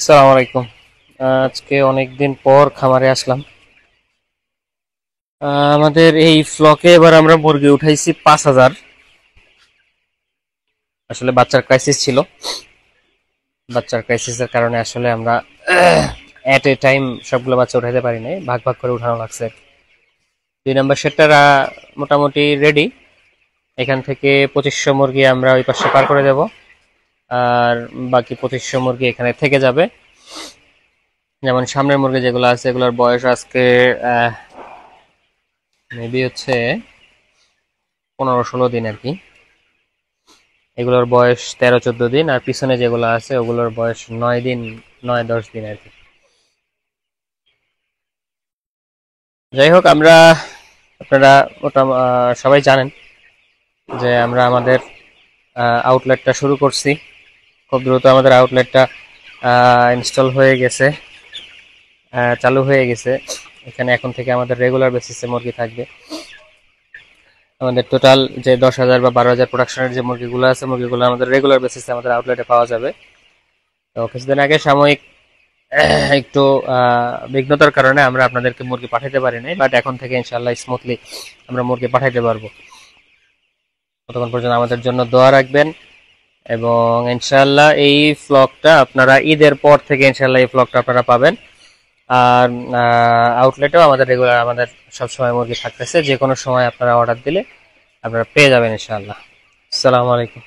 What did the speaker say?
আসসালামু আলাইকুম। আজকে অনেকদিন পর খামারে আসলাম। আমাদের এই ফ্লকে এবার আমরা মুরগি উঠাইছি 5,000। আসলে বাচ্চার ক্রাইসিস ছিল। বাচ্চার ক্রাইসিসের কারণে আসলে আমরা এট এ টাইম সবগুলো বাচ্চা উঠাইতে পারি নাই, ভাগ ভাগ করে উঠানো লাগছে। 2 নম্বর সেটটা মোটামুটি রেডি। এখান থেকে 2500 মুরগি আমরা ওই পাশে পার করে দেব, আর বাকি 2500 মুরগি এখানে থেকে যাবে। যেমন সামনের মুরগি যেগুলো আছে এগুলোর বয়স আজকে মেবি হচ্ছে 15-16 দিন আর কি। এগুলোর বয়স 13-14 দিন, আর পিছনে যেগুলো আছে ওগুলোর বয়স 9 দিন, 9-10 দিন আর কি। যাই হোক, আপনারা সবাই জানেন যে আমরা আমাদের আউটলেটটা শুরু করছি। খুব দ্রুত আমাদের আউটলেটটা ইনস্টল হয়ে গেছে, চালু হয়ে গেছে। এখানে এখন থেকে আমাদের রেগুলার বেসিসে মুরগি থাকবে। আমাদের টোটাল যে 10,000 বা 12,000 প্রোডাকশনের যে মুরগিগুলো আছে, মুরগিগুলো আমাদের রেগুলার বেসিসে আমাদের আউটলেটে পাওয়া যাবে। তো কিছুদিন আগে সাময়িক একটু বিঘ্নতার কারণে আমরা আপনাদেরকে মুরগি পাঠাতে পারি নাই, বাট এখন থেকে ইনশাল্লাহ স্মুথলি আমরা মুরগি পাঠাইতে পারবো। ততক্ষণ পর্যন্ত আমাদের জন্য দোয়া রাখবেন, এবং ইনশাল্লাহ এই ফ্লগটা আপনারা ঈদের পর থেকে ইনশাল্লাহ এই ফ্লগটা আপনারা পাবেন। আর আউটলেটেও আমাদের সবসময় মুরগি থাকতেছে, যে কোনো সময় আপনারা অর্ডার দিলে আপনারা পেয়ে যাবেন ইনশাল্লাহ। আসসালামু আলাইকুম।